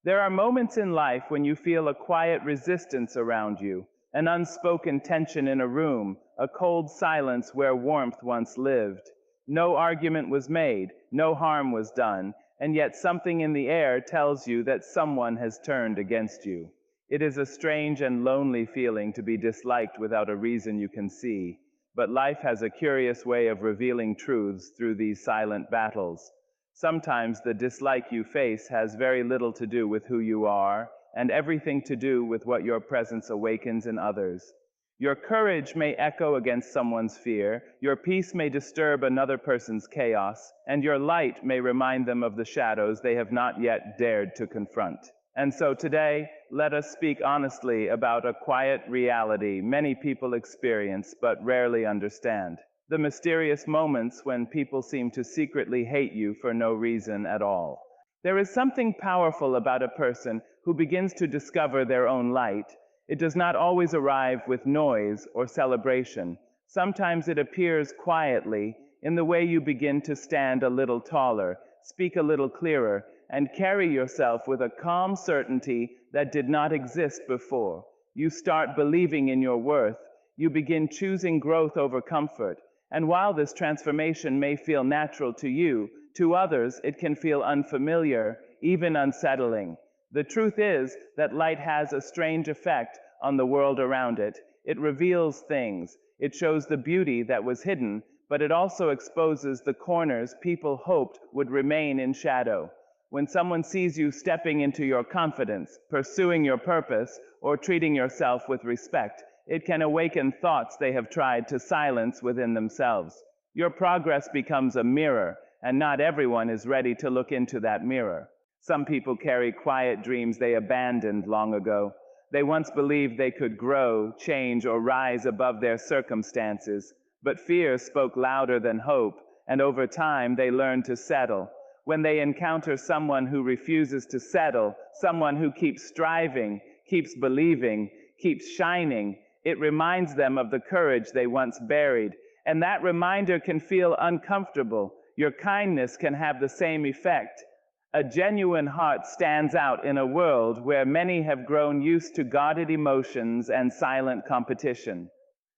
There are moments in life when you feel a quiet resistance around you, an unspoken tension in a room, a cold silence where warmth once lived. No argument was made, no harm was done, and yet something in the air tells you that someone has turned against you. It is a strange and lonely feeling to be disliked without a reason you can see, but life has a curious way of revealing truths through these silent battles. Sometimes the dislike you face has very little to do with who you are, and everything to do with what your presence awakens in others. Your courage may echo against someone's fear, your peace may disturb another person's chaos, and your light may remind them of the shadows they have not yet dared to confront. And so today, let us speak honestly about a quiet reality many people experience but rarely understand. The mysterious moments when people seem to secretly hate you for no reason at all. There is something powerful about a person who begins to discover their own light. It does not always arrive with noise or celebration. Sometimes it appears quietly in the way you begin to stand a little taller, speak a little clearer, and carry yourself with a calm certainty that did not exist before. You start believing in your worth. You begin choosing growth over comfort. And while this transformation may feel natural to you, to others it can feel unfamiliar, even unsettling. The truth is that light has a strange effect on the world around it. It reveals things. It shows the beauty that was hidden, but it also exposes the corners people hoped would remain in shadow. When someone sees you stepping into your confidence, pursuing your purpose, or treating yourself with respect, it can awaken thoughts they have tried to silence within themselves. Your progress becomes a mirror, and not everyone is ready to look into that mirror. Some people carry quiet dreams they abandoned long ago. They once believed they could grow, change, or rise above their circumstances, but fear spoke louder than hope, and over time they learned to settle. When they encounter someone who refuses to settle, someone who keeps striving, keeps believing, keeps shining, it reminds them of the courage they once buried, and that reminder can feel uncomfortable. Your kindness can have the same effect. A genuine heart stands out in a world where many have grown used to guarded emotions and silent competition.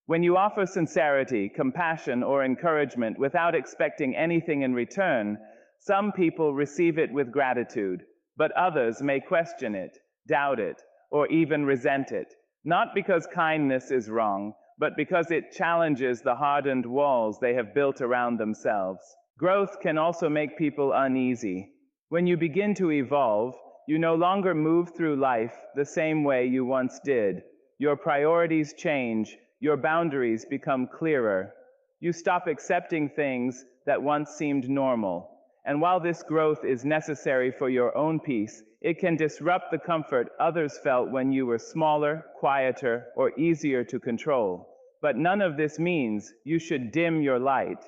When you offer sincerity, compassion, or encouragement without expecting anything in return, some people receive it with gratitude, but others may question it, doubt it, or even resent it. Not because kindness is wrong, but because it challenges the hardened walls they have built around themselves. Growth can also make people uneasy. When you begin to evolve, you no longer move through life the same way you once did. Your priorities change, your boundaries become clearer. You stop accepting things that once seemed normal. And while this growth is necessary for your own peace, it can disrupt the comfort others felt when you were smaller, quieter, or easier to control. But none of this means you should dim your light.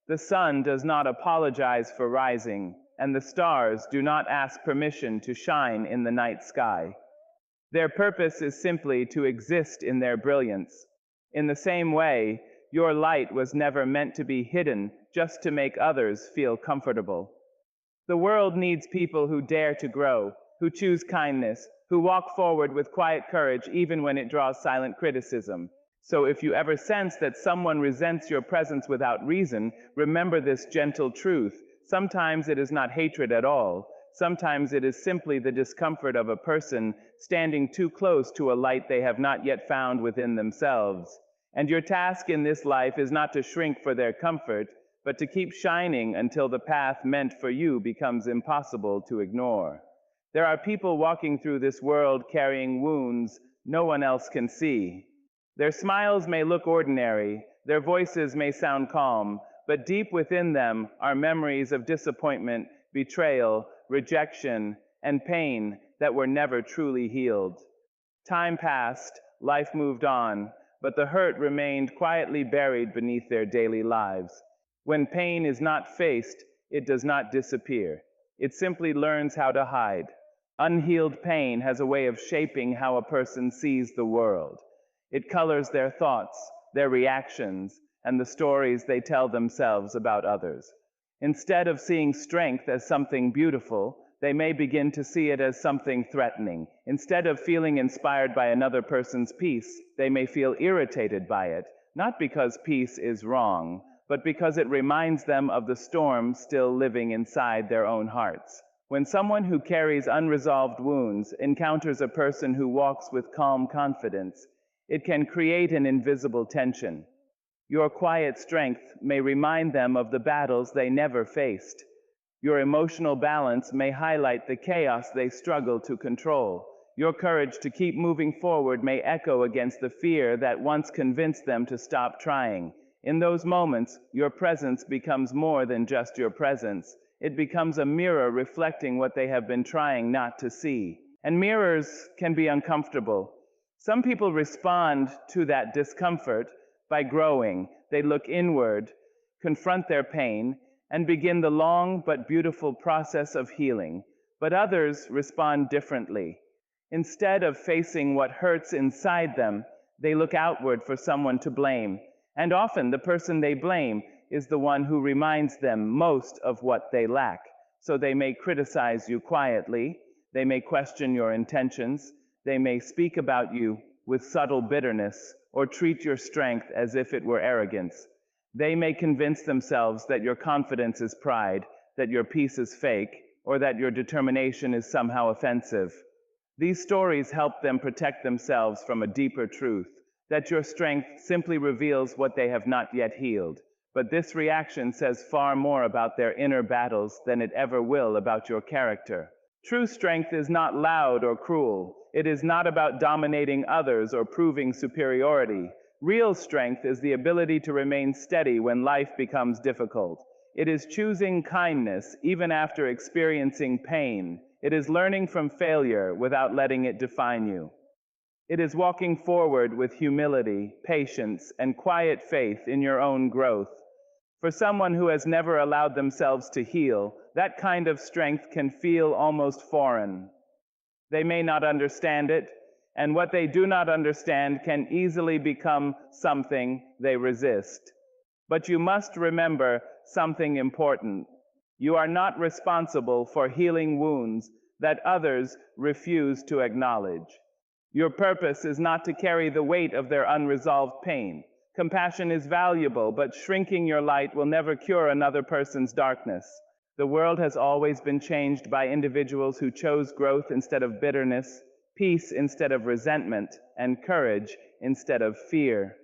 The sun does not apologize for rising, and the stars do not ask permission to shine in the night sky. Their purpose is simply to exist in their brilliance. In the same way, your light was never meant to be hidden just to make others feel comfortable. The world needs people who dare to grow, who choose kindness, who walk forward with quiet courage even when it draws silent criticism. So if you ever sense that someone resents your presence without reason, remember this gentle truth. Sometimes it is not hatred at all. Sometimes it is simply the discomfort of a person standing too close to a light they have not yet found within themselves. And your task in this life is not to shrink for their comfort, but to keep shining until the path meant for you becomes impossible to ignore. There are people walking through this world carrying wounds no one else can see. Their smiles may look ordinary, their voices may sound calm, but deep within them are memories of disappointment, betrayal, rejection, and pain that were never truly healed. Time passed, life moved on, but the hurt remained quietly buried beneath their daily lives. When pain is not faced, it does not disappear. It simply learns how to hide. Unhealed pain has a way of shaping how a person sees the world. It colors their thoughts, their reactions, and the stories they tell themselves about others. Instead of seeing strength as something beautiful, They may begin to see it as something threatening. Instead of feeling inspired by another person's peace, they may feel irritated by it, not because peace is wrong, but because it reminds them of the storm still living inside their own hearts. When someone who carries unresolved wounds encounters a person who walks with calm confidence, it can create an invisible tension. Your quiet strength may remind them of the battles they never faced. Your emotional balance may highlight the chaos they struggle to control. Your courage to keep moving forward may echo against the fear that once convinced them to stop trying. In those moments, your presence becomes more than just your presence. It becomes a mirror reflecting what they have been trying not to see. And mirrors can be uncomfortable. Some people respond to that discomfort by growing. They look inward, confront their pain, and begin the long but beautiful process of healing. But others respond differently. Instead of facing what hurts inside them, they look outward for someone to blame. And often the person they blame is the one who reminds them most of what they lack. So they may criticize you quietly, they may question your intentions, they may speak about you with subtle bitterness, or treat your strength as if it were arrogance. They may convince themselves that your confidence is pride, that your peace is fake, or that your determination is somehow offensive. These stories help them protect themselves from a deeper truth, that your strength simply reveals what they have not yet healed. But this reaction says far more about their inner battles than it ever will about your character. True strength is not loud or cruel. It is not about dominating others or proving superiority. Real strength is the ability to remain steady when life becomes difficult. It is choosing kindness even after experiencing pain. It is learning from failure without letting it define you. It is walking forward with humility, patience, and quiet faith in your own growth. For someone who has never allowed themselves to heal, that kind of strength can feel almost foreign. They may not understand it, and what they do not understand can easily become something they resist. But you must remember something important. You are not responsible for healing wounds that others refuse to acknowledge. Your purpose is not to carry the weight of their unresolved pain. Compassion is valuable, but shrinking your light will never cure another person's darkness. The world has always been changed by individuals who chose growth instead of bitterness, peace instead of resentment, and courage instead of fear.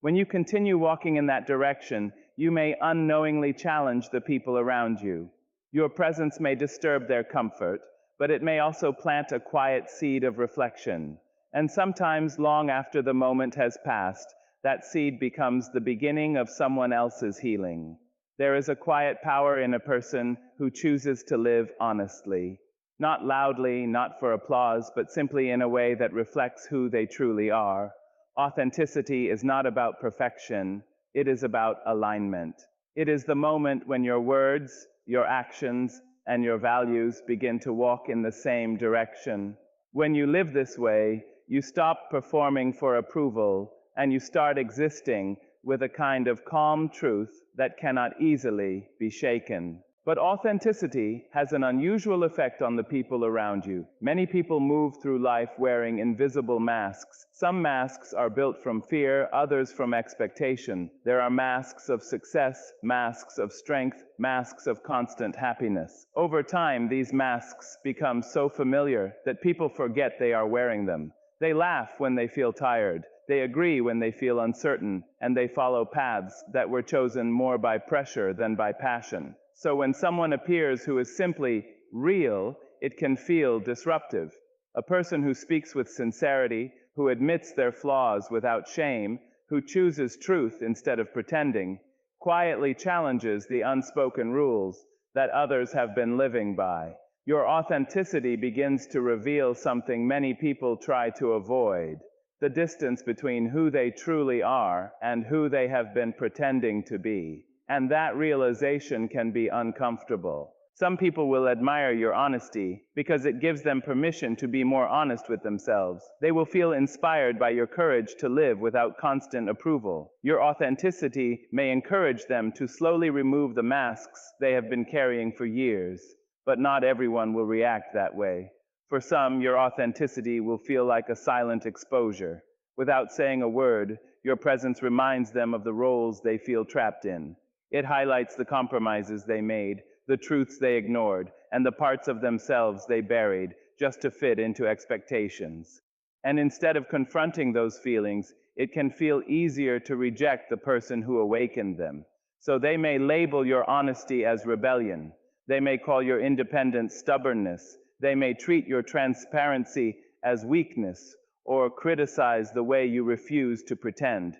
When you continue walking in that direction, you may unknowingly challenge the people around you. Your presence may disturb their comfort, but it may also plant a quiet seed of reflection. And sometimes, long after the moment has passed, that seed becomes the beginning of someone else's healing. There is a quiet power in a person who chooses to live honestly, not loudly, not for applause, but simply in a way that reflects who they truly are. Authenticity is not about perfection, it is about alignment. It is the moment when your words, your actions, and your values begin to walk in the same direction. When you live this way, you stop performing for approval and you start existing with a kind of calm truth that cannot easily be shaken. But authenticity has an unusual effect on the people around you. Many people move through life wearing invisible masks. Some masks are built from fear, others from expectation. There are masks of success, masks of strength, masks of constant happiness. Over time, these masks become so familiar that people forget they are wearing them. They laugh when they feel tired. They agree when they feel uncertain, and they follow paths that were chosen more by pressure than by passion. So when someone appears who is simply real, it can feel disruptive. A person who speaks with sincerity, who admits their flaws without shame, who chooses truth instead of pretending, quietly challenges the unspoken rules that others have been living by. Your authenticity begins to reveal something many people try to avoid: the distance between who they truly are and who they have been pretending to be. And that realization can be uncomfortable. Some people will admire your honesty because it gives them permission to be more honest with themselves. They will feel inspired by your courage to live without constant approval. Your authenticity may encourage them to slowly remove the masks they have been carrying for years. but not everyone will react that way. For some, your authenticity will feel like a silent exposure. Without saying a word, your presence reminds them of the roles they feel trapped in. It highlights the compromises they made, the truths they ignored, and the parts of themselves they buried just to fit into expectations. And instead of confronting those feelings, it can feel easier to reject the person who awakened them. So they may label your honesty as rebellion. They may call your independence stubbornness. They may treat your transparency as weakness or criticize the way you refuse to pretend.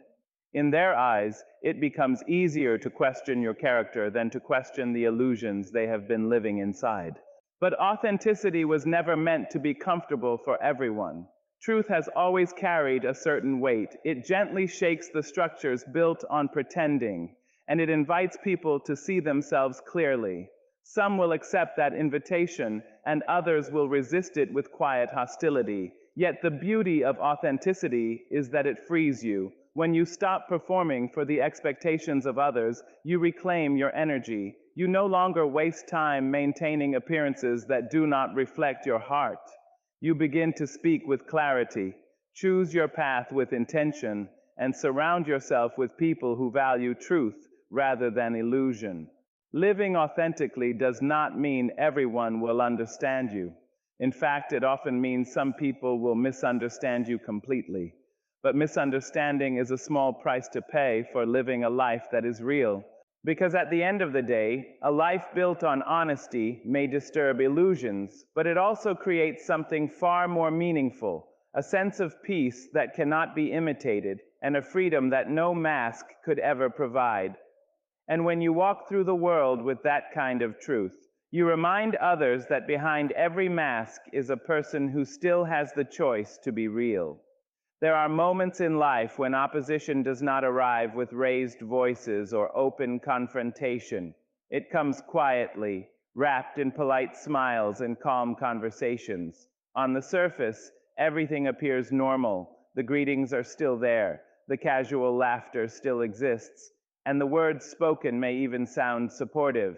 In their eyes, it becomes easier to question your character than to question the illusions they have been living inside. But authenticity was never meant to be comfortable for everyone. Truth has always carried a certain weight. It gently shakes the structures built on pretending, and it invites people to see themselves clearly. Some will accept that invitation, and others will resist it with quiet hostility. Yet the beauty of authenticity is that it frees you. When you stop performing for the expectations of others, you reclaim your energy. You no longer waste time maintaining appearances that do not reflect your heart. You begin to speak with clarity, choose your path with intention, and surround yourself with people who value truth rather than illusion. Living authentically does not mean everyone will understand you. In fact, it often means some people will misunderstand you completely. But misunderstanding is a small price to pay for living a life that is real. Because at the end of the day, a life built on honesty may disturb illusions, but it also creates something far more meaningful, a sense of peace that cannot be imitated, and a freedom that no mask could ever provide. And when you walk through the world with that kind of truth, you remind others that behind every mask is a person who still has the choice to be real. There are moments in life when opposition does not arrive with raised voices or open confrontation. It comes quietly, wrapped in polite smiles and calm conversations. On the surface, everything appears normal. The greetings are still there, the casual laughter still exists, and the words spoken may even sound supportive.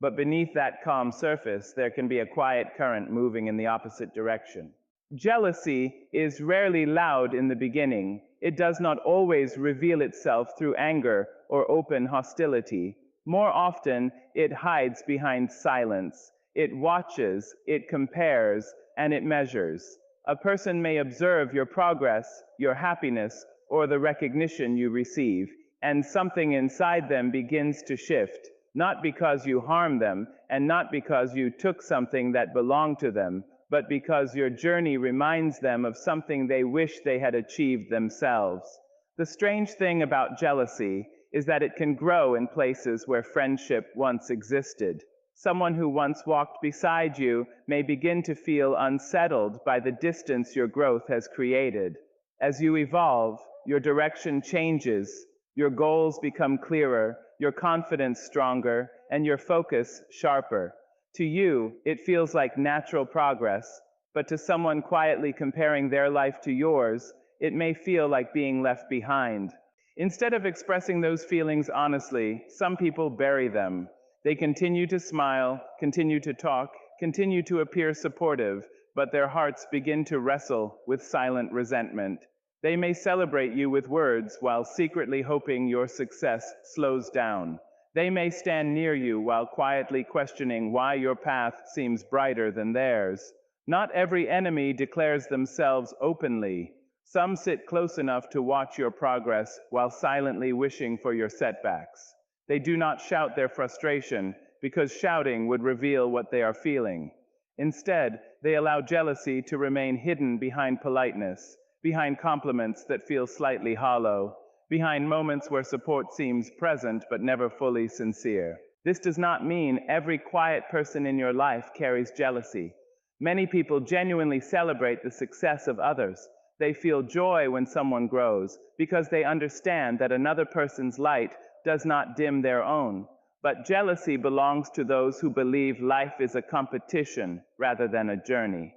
But beneath that calm surface, there can be a quiet current moving in the opposite direction. Jealousy is rarely loud in the beginning. It does not always reveal itself through anger or open hostility. More often, it hides behind silence. It watches, it compares, and it measures. A person may observe your progress, your happiness, or the recognition you receive, and something inside them begins to shift, not because you harmed them, and not because you took something that belonged to them, but because your journey reminds them of something they wish they had achieved themselves. The strange thing about jealousy is that it can grow in places where friendship once existed. Someone who once walked beside you may begin to feel unsettled by the distance your growth has created. As you evolve, your direction changes, your goals become clearer, your confidence stronger, and your focus sharper. To you, it feels like natural progress, but to someone quietly comparing their life to yours, it may feel like being left behind. Instead of expressing those feelings honestly, some people bury them. They continue to smile, continue to talk, continue to appear supportive, but their hearts begin to wrestle with silent resentment. They may celebrate you with words while secretly hoping your success slows down. They may stand near you while quietly questioning why your path seems brighter than theirs. Not every enemy declares themselves openly. Some sit close enough to watch your progress while silently wishing for your setbacks. They do not shout their frustration because shouting would reveal what they are feeling. Instead, they allow jealousy to remain hidden behind politeness, behind compliments that feel slightly hollow, behind moments where support seems present but never fully sincere. This does not mean every quiet person in your life carries jealousy. Many people genuinely celebrate the success of others. They feel joy when someone grows because they understand that another person's light does not dim their own. But jealousy belongs to those who believe life is a competition rather than a journey.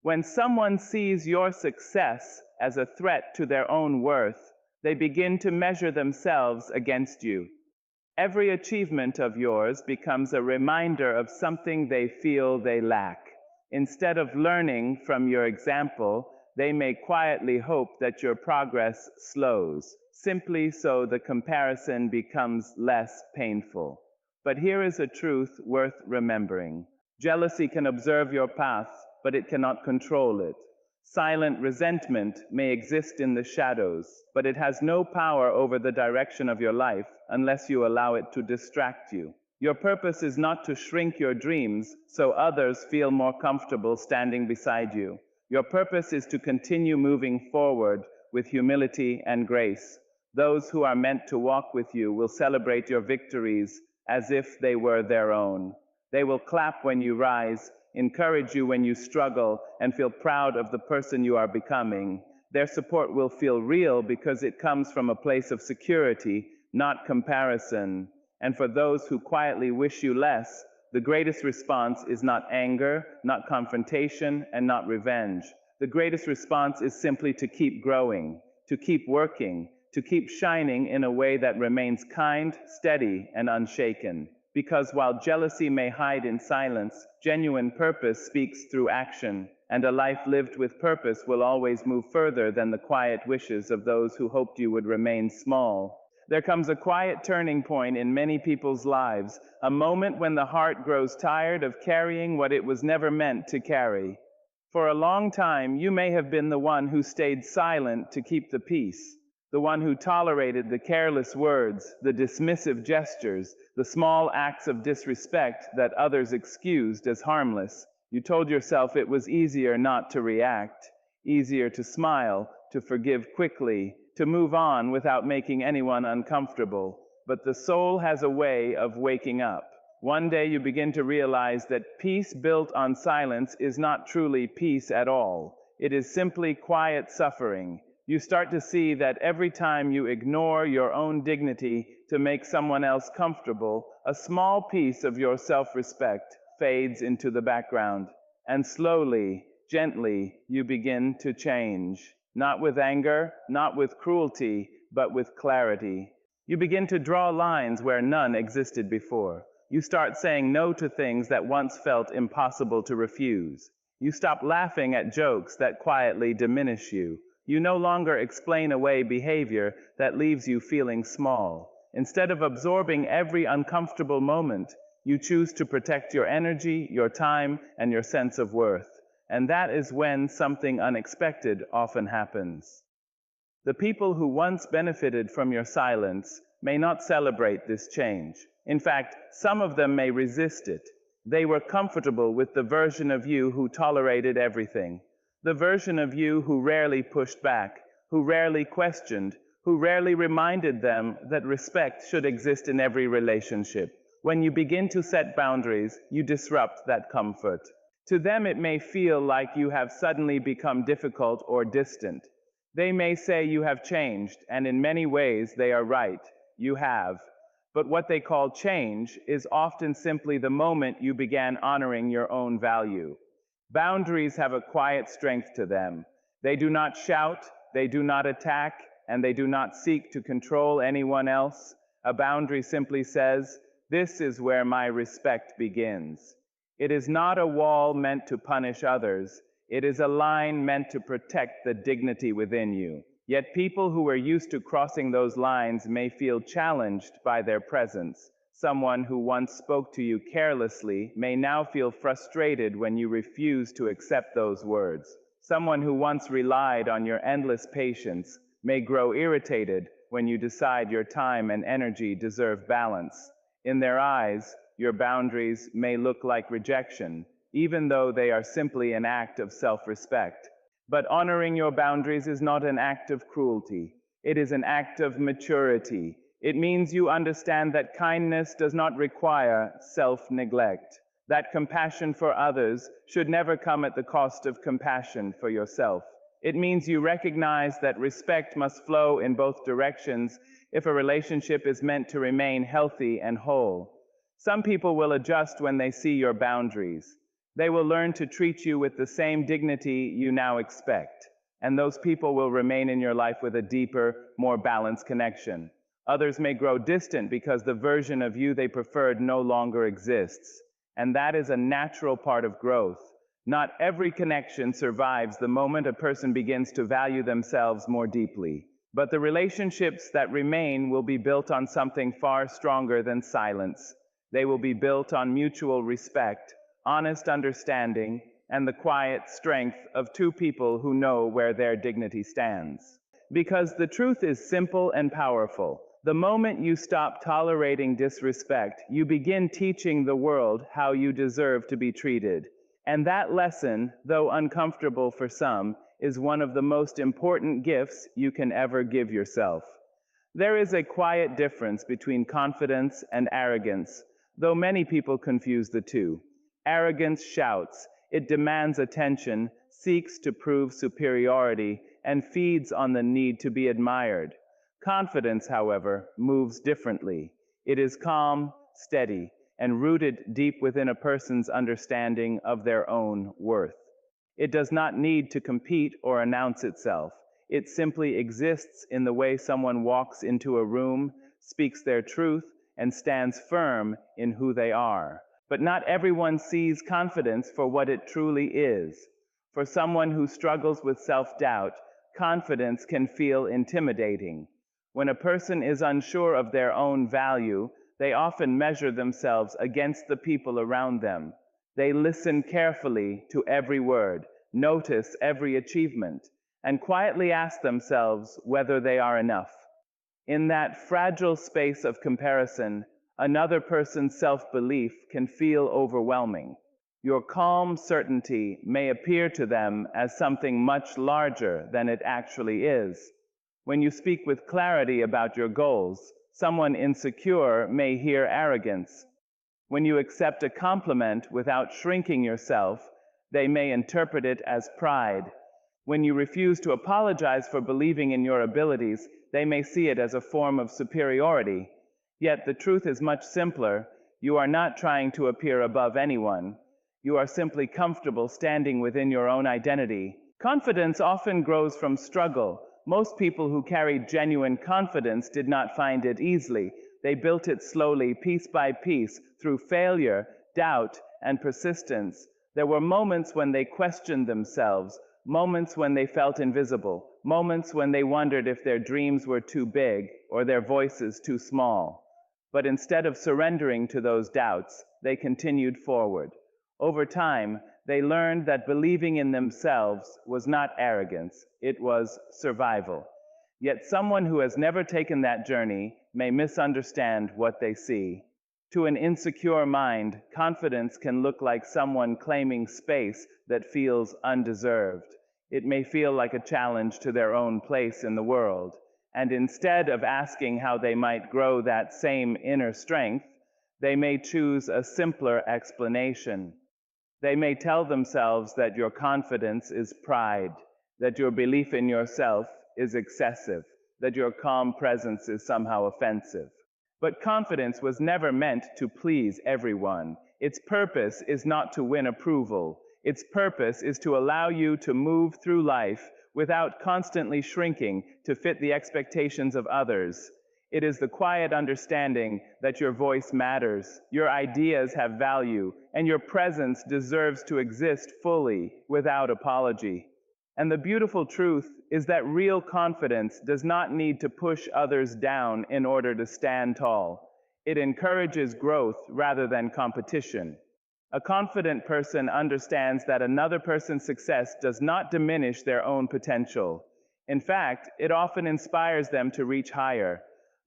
When someone sees your success as a threat to their own worth, they begin to measure themselves against you. Every achievement of yours becomes a reminder of something they feel they lack. Instead of learning from your example, they may quietly hope that your progress slows, simply so the comparison becomes less painful. But here is a truth worth remembering. Jealousy can observe your path, but it cannot control it. Silent resentment may exist in the shadows, but it has no power over the direction of your life unless you allow it to distract you. Your purpose is not to shrink your dreams so others feel more comfortable standing beside you. Your purpose is to continue moving forward with humility and grace. Those who are meant to walk with you will celebrate your victories as if they were their own. They will clap when you rise, encourage you when you struggle, and feel proud of the person you are becoming. Their support will feel real because it comes from a place of security, not comparison. And for those who quietly wish you less, the greatest response is not anger, not confrontation, and not revenge. The greatest response is simply to keep growing, to keep working, to keep shining in a way that remains kind, steady, and unshaken. Because while jealousy may hide in silence, genuine purpose speaks through action, and a life lived with purpose will always move further than the quiet wishes of those who hoped you would remain small. There comes a quiet turning point in many people's lives, a moment when the heart grows tired of carrying what it was never meant to carry. For a long time, you may have been the one who stayed silent to keep the peace, the one who tolerated the careless words, the dismissive gestures, the small acts of disrespect that others excused as harmless. You told yourself it was easier not to react, easier to smile, to forgive quickly, to move on without making anyone uncomfortable. But the soul has a way of waking up. One day you begin to realize that peace built on silence is not truly peace at all. It is simply quiet suffering. You start to see that every time you ignore your own dignity to make someone else comfortable, a small piece of your self-respect fades into the background. And slowly, gently, you begin to change. Not with anger, not with cruelty, but with clarity. You begin to draw lines where none existed before. You start saying no to things that once felt impossible to refuse. You stop laughing at jokes that quietly diminish you. You no longer explain away behavior that leaves you feeling small. Instead of absorbing every uncomfortable moment, you choose to protect your energy, your time, and your sense of worth. And that is when something unexpected often happens. The people who once benefited from your silence may not celebrate this change. In fact, some of them may resist it. They were comfortable with the version of you who tolerated everything. The version of you who rarely pushed back, who rarely questioned, who rarely reminded them that respect should exist in every relationship. When you begin to set boundaries, you disrupt that comfort. To them, it may feel like you have suddenly become difficult or distant. They may say you have changed, and in many ways they are right. You have. But what they call change is often simply the moment you began honoring your own value. Boundaries have a quiet strength to them. They do not shout, they do not attack, and they do not seek to control anyone else. A boundary simply says, "This is where my respect begins." It is not a wall meant to punish others. It is a line meant to protect the dignity within you. Yet people who are used to crossing those lines may feel challenged by their presence. Someone who once spoke to you carelessly may now feel frustrated when you refuse to accept those words. Someone who once relied on your endless patience may grow irritated when you decide your time and energy deserve balance. In their eyes, your boundaries may look like rejection, even though they are simply an act of self-respect. But honoring your boundaries is not an act of cruelty. It is an act of maturity. It means you understand that kindness does not require self-neglect, that compassion for others should never come at the cost of compassion for yourself. It means you recognize that respect must flow in both directions if a relationship is meant to remain healthy and whole. Some people will adjust when they see your boundaries. They will learn to treat you with the same dignity you now expect, and those people will remain in your life with a deeper, more balanced connection. Others may grow distant because the version of you they preferred no longer exists. And that is a natural part of growth. Not every connection survives the moment a person begins to value themselves more deeply. But the relationships that remain will be built on something far stronger than silence. They will be built on mutual respect, honest understanding, and the quiet strength of two people who know where their dignity stands. Because the truth is simple and powerful. The moment you stop tolerating disrespect, you begin teaching the world how you deserve to be treated. And that lesson, though uncomfortable for some, is one of the most important gifts you can ever give yourself. There is a quiet difference between confidence and arrogance, though many people confuse the two. Arrogance shouts, it demands attention, seeks to prove superiority, and feeds on the need to be admired. Confidence, however, moves differently. It is calm, steady, and rooted deep within a person's understanding of their own worth. It does not need to compete or announce itself. It simply exists in the way someone walks into a room, speaks their truth, and stands firm in who they are. But not everyone sees confidence for what it truly is. For someone who struggles with self-doubt, confidence can feel intimidating. When a person is unsure of their own value, they often measure themselves against the people around them. They listen carefully to every word, notice every achievement, and quietly ask themselves whether they are enough. In that fragile space of comparison, another person's self-belief can feel overwhelming. Your calm certainty may appear to them as something much larger than it actually is. When you speak with clarity about your goals, someone insecure may hear arrogance. When you accept a compliment without shrinking yourself, they may interpret it as pride. When you refuse to apologize for believing in your abilities, they may see it as a form of superiority. Yet the truth is much simpler. You are not trying to appear above anyone. You are simply comfortable standing within your own identity. Confidence often grows from struggle. Most people who carried genuine confidence did not find it easily. They built it slowly, piece by piece, through failure, doubt, and persistence. There were moments when they questioned themselves, moments when they felt invisible, moments when they wondered if their dreams were too big or their voices too small. But instead of surrendering to those doubts, they continued forward. Over time, they learned that believing in themselves was not arrogance, it was survival. Yet someone who has never taken that journey may misunderstand what they see. To an insecure mind, confidence can look like someone claiming space that feels undeserved. It may feel like a challenge to their own place in the world. And instead of asking how they might grow that same inner strength, they may choose a simpler explanation. They may tell themselves that your confidence is pride, that your belief in yourself is excessive, that your calm presence is somehow offensive. But confidence was never meant to please everyone. Its purpose is not to win approval. Its purpose is to allow you to move through life without constantly shrinking to fit the expectations of others. It is the quiet understanding that your voice matters, your ideas have value, and your presence deserves to exist fully without apology. And the beautiful truth is that real confidence does not need to push others down in order to stand tall. It encourages growth rather than competition. A confident person understands that another person's success does not diminish their own potential. In fact, it often inspires them to reach higher.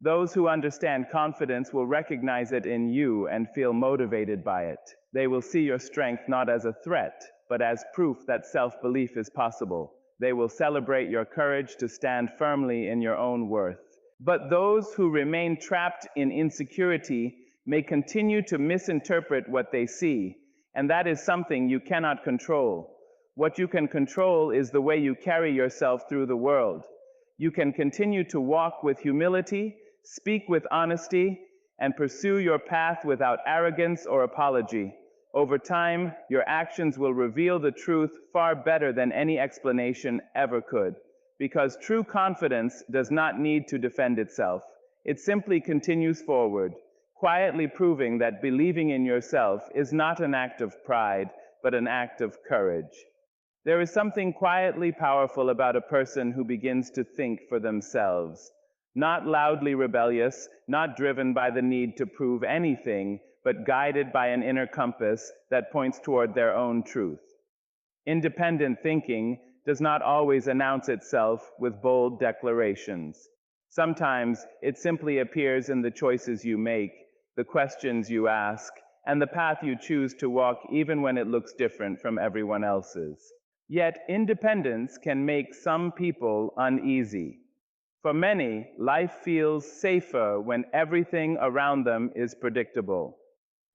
Those who understand confidence will recognize it in you and feel motivated by it. They will see your strength not as a threat, but as proof that self-belief is possible. They will celebrate your courage to stand firmly in your own worth. But those who remain trapped in insecurity may continue to misinterpret what they see, and that is something you cannot control. What you can control is the way you carry yourself through the world. You can continue to walk with humility, speak with honesty, and pursue your path without arrogance or apology. Over time, your actions will reveal the truth far better than any explanation ever could, because true confidence does not need to defend itself. It simply continues forward, quietly proving that believing in yourself is not an act of pride, but an act of courage. There is something quietly powerful about a person who begins to think for themselves. Not loudly rebellious, not driven by the need to prove anything, but guided by an inner compass that points toward their own truth. Independent thinking does not always announce itself with bold declarations. Sometimes it simply appears in the choices you make, the questions you ask, and the path you choose to walk even when it looks different from everyone else's. Yet independence can make some people uneasy. For many, life feels safer when everything around them is predictable.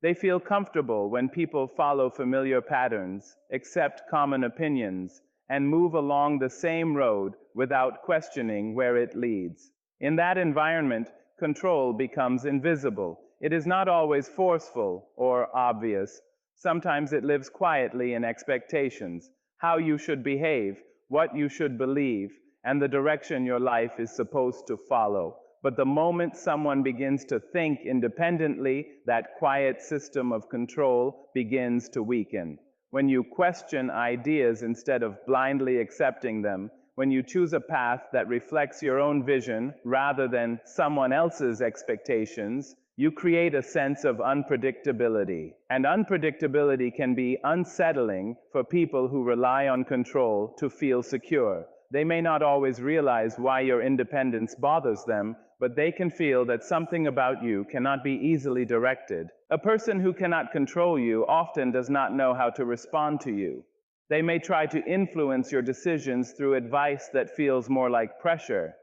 They feel comfortable when people follow familiar patterns, accept common opinions, and move along the same road without questioning where it leads. In that environment, control becomes invisible. It is not always forceful or obvious. Sometimes it lives quietly in expectations, how you should behave, what you should believe, and the direction your life is supposed to follow. But the moment someone begins to think independently, that quiet system of control begins to weaken. When you question ideas instead of blindly accepting them, when you choose a path that reflects your own vision rather than someone else's expectations, you create a sense of unpredictability. And unpredictability can be unsettling for people who rely on control to feel secure. They may not always realize why your independence bothers them, but they can feel that something about you cannot be easily directed. A person who cannot control you often does not know how to respond to you. They may try to influence your decisions through advice that feels more like pressure.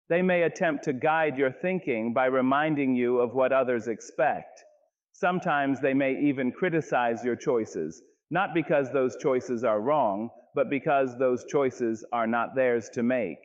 They may attempt to guide your thinking by reminding you of what others expect. Sometimes they may even criticize your choices, not because those choices are wrong, but because those choices are not theirs to make.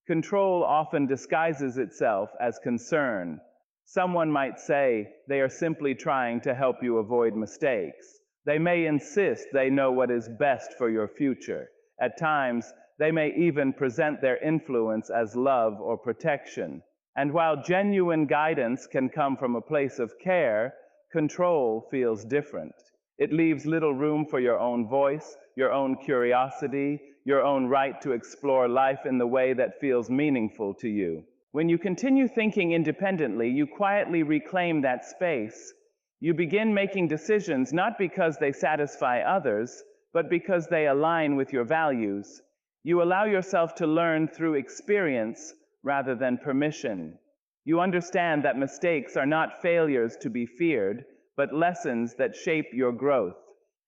Control often disguises itself as concern. Someone might say they are simply trying to help you avoid mistakes. They may insist they know what is best for your future. At times, they may even present their influence as love or protection. And while genuine guidance can come from a place of care, control feels different. It leaves little room for your own voice, your own curiosity, your own right to explore life in the way that feels meaningful to you. When you continue thinking independently, you quietly reclaim that space. You begin making decisions not because they satisfy others, but because they align with your values. You allow yourself to learn through experience rather than permission. You understand that mistakes are not failures to be feared, but lessons that shape your growth.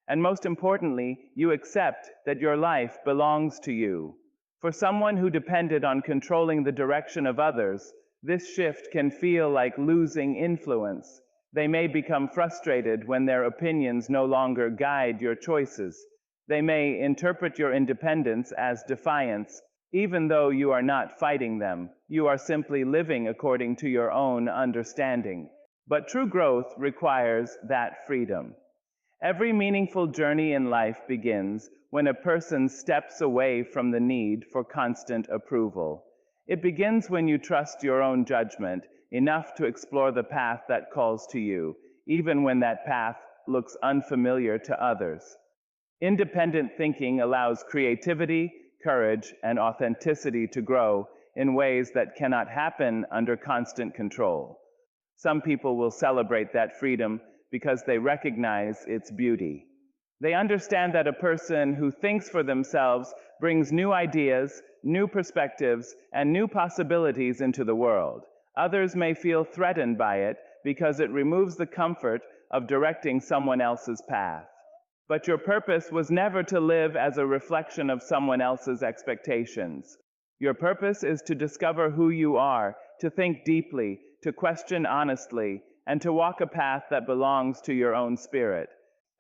And most importantly, you accept that your life belongs to you. For someone who depended on controlling the direction of others, this shift can feel like losing influence. They may become frustrated when their opinions no longer guide your choices. They may interpret your independence as defiance, even though you are not fighting them. You are simply living according to your own understanding. But true growth requires that freedom. Every meaningful journey in life begins when a person steps away from the need for constant approval. It begins when you trust your own judgment enough to explore the path that calls to you, even when that path looks unfamiliar to others. Independent thinking allows creativity, courage, and authenticity to grow in ways that cannot happen under constant control. Some people will celebrate that freedom because they recognize its beauty. They understand that a person who thinks for themselves brings new ideas, new perspectives, and new possibilities into the world. Others may feel threatened by it because it removes the comfort of directing someone else's path. But your purpose was never to live as a reflection of someone else's expectations. Your purpose is to discover who you are, to think deeply, to question honestly, and to walk a path that belongs to your own spirit.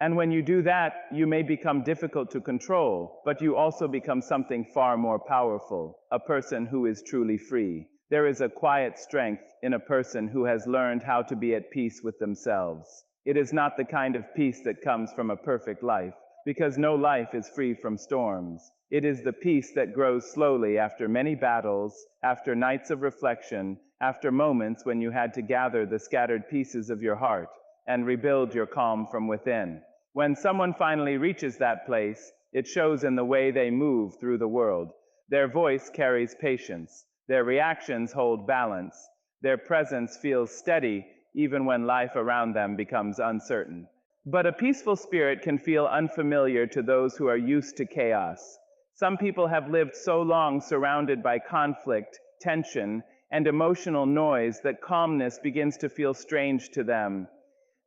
And when you do that, you may become difficult to control, but you also become something far more powerful, a person who is truly free. There is a quiet strength in a person who has learned how to be at peace with themselves. It is not the kind of peace that comes from a perfect life, because no life is free from storms. It is the peace that grows slowly after many battles, after nights of reflection, after moments when you had to gather the scattered pieces of your heart and rebuild your calm from within. When someone finally reaches that place, it shows in the way they move through the world. Their voice carries patience. Their reactions hold balance. Their presence feels steady even when life around them becomes uncertain. But a peaceful spirit can feel unfamiliar to those who are used to chaos. Some people have lived so long surrounded by conflict, tension, and emotional noise that calmness begins to feel strange to them.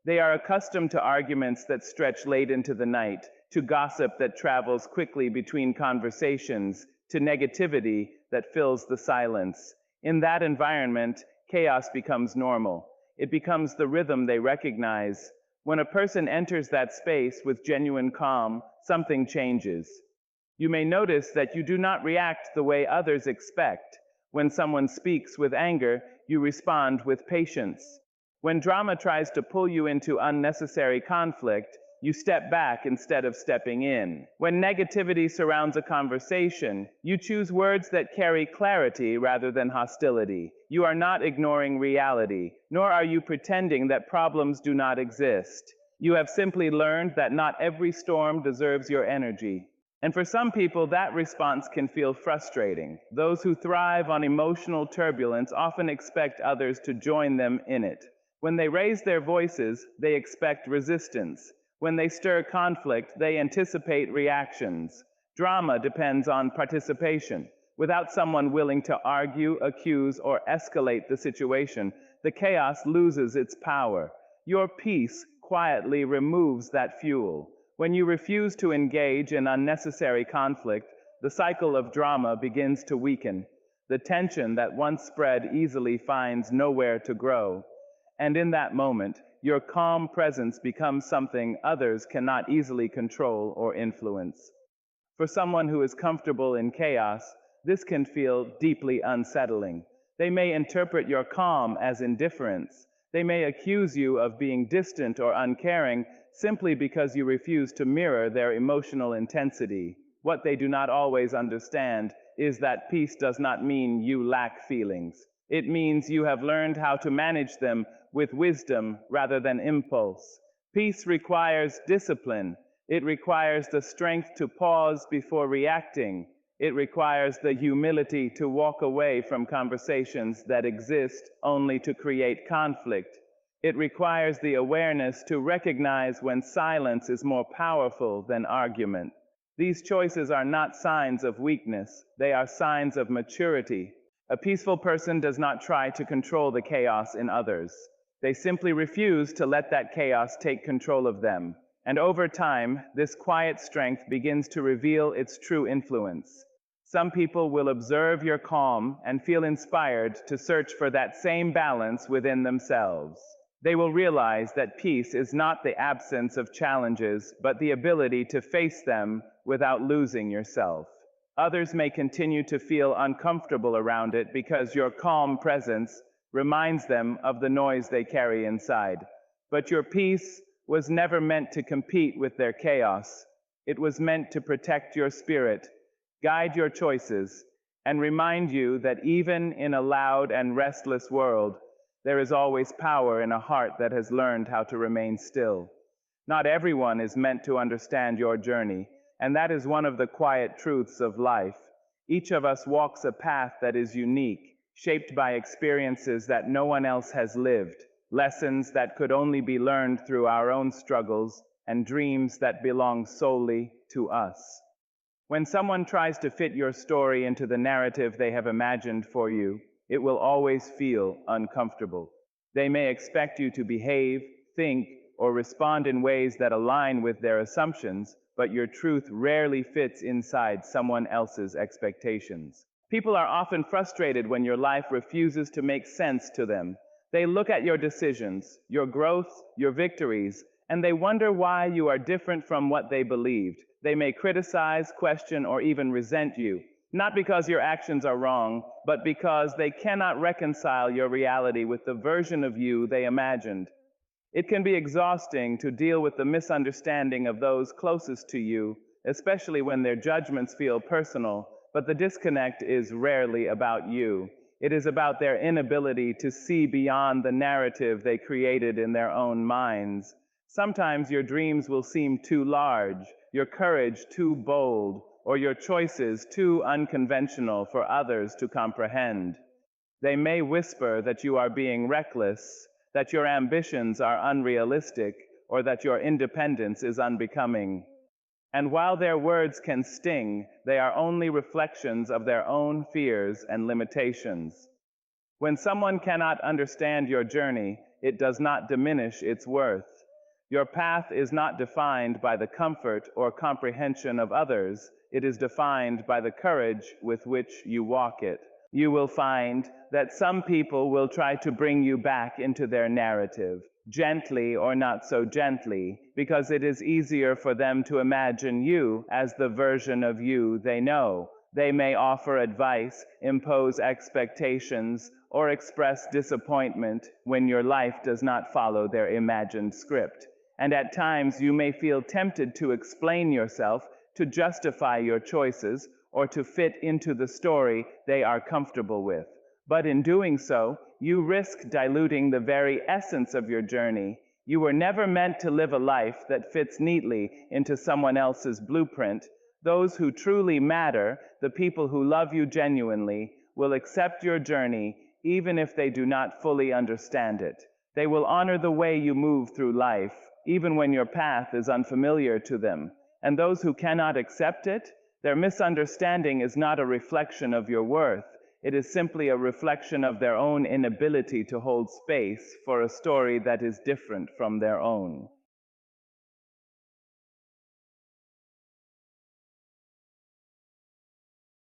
They are accustomed to arguments that stretch late into the night, to gossip that travels quickly between conversations, to negativity that fills the silence. In that environment, chaos becomes normal. It becomes the rhythm they recognize. When a person enters that space with genuine calm, something changes. You may notice that you do not react the way others expect. When someone speaks with anger, you respond with patience. When drama tries to pull you into unnecessary conflict, you step back instead of stepping in. When negativity surrounds a conversation, you choose words that carry clarity rather than hostility. You are not ignoring reality, nor are you pretending that problems do not exist. You have simply learned that not every storm deserves your energy. And for some people, that response can feel frustrating. Those who thrive on emotional turbulence often expect others to join them in it. When they raise their voices, they expect resistance. When they stir conflict, they anticipate reactions. Drama depends on participation. Without someone willing to argue, accuse, or escalate the situation, the chaos loses its power. Your peace quietly removes that fuel. When you refuse to engage in unnecessary conflict, the cycle of drama begins to weaken. The tension that once spread easily finds nowhere to grow. And in that moment, your calm presence becomes something others cannot easily control or influence. For someone who is comfortable in chaos, this can feel deeply unsettling. They may interpret your calm as indifference. They may accuse you of being distant or uncaring simply because you refuse to mirror their emotional intensity. What they do not always understand is that peace does not mean you lack feelings. It means you have learned how to manage them with wisdom rather than impulse. Peace requires discipline. It requires the strength to pause before reacting. It requires the humility to walk away from conversations that exist only to create conflict. It requires the awareness to recognize when silence is more powerful than argument. These choices are not signs of weakness, they are signs of maturity. A peaceful person does not try to control the chaos in others. They simply refuse to let that chaos take control of them. And over time, this quiet strength begins to reveal its true influence. Some people will observe your calm and feel inspired to search for that same balance within themselves. They will realize that peace is not the absence of challenges, but the ability to face them without losing yourself. Others may continue to feel uncomfortable around it because your calm presence reminds them of the noise they carry inside. But your peace was never meant to compete with their chaos. It was meant to protect your spirit, guide your choices, and remind you that even in a loud and restless world, there is always power in a heart that has learned how to remain still. Not everyone is meant to understand your journey, and that is one of the quiet truths of life. Each of us walks a path that is unique, shaped by experiences that no one else has lived, lessons that could only be learned through our own struggles, and dreams that belong solely to us. When someone tries to fit your story into the narrative they have imagined for you, it will always feel uncomfortable. They may expect you to behave, think, or respond in ways that align with their assumptions, but your truth rarely fits inside someone else's expectations. People are often frustrated when your life refuses to make sense to them. They look at your decisions, your growth, your victories, and they wonder why you are different from what they believed. They may criticize, question, or even resent you, not because your actions are wrong, but because they cannot reconcile your reality with the version of you they imagined. It can be exhausting to deal with the misunderstanding of those closest to you, especially when their judgments feel personal, but the disconnect is rarely about you. It is about their inability to see beyond the narrative they created in their own minds. Sometimes your dreams will seem too large, your courage too bold, or your choices too unconventional for others to comprehend. They may whisper that you are being reckless, that your ambitions are unrealistic, or that your independence is unbecoming. And while their words can sting, they are only reflections of their own fears and limitations. When someone cannot understand your journey, it does not diminish its worth. Your path is not defined by the comfort or comprehension of others, it is defined by the courage with which you walk it. You will find that some people will try to bring you back into their narrative, gently or not so gently, because it is easier for them to imagine you as the version of you they know. They may offer advice, impose expectations, or express disappointment when your life does not follow their imagined script. And at times you may feel tempted to explain yourself, to justify your choices, or to fit into the story they are comfortable with. But in doing so, you risk diluting the very essence of your journey. You were never meant to live a life that fits neatly into someone else's blueprint. Those who truly matter, the people who love you genuinely, will accept your journey even if they do not fully understand it. They will honor the way you move through life, even when your path is unfamiliar to them. And those who cannot accept it, their misunderstanding is not a reflection of your worth. It is simply a reflection of their own inability to hold space for a story that is different from their own.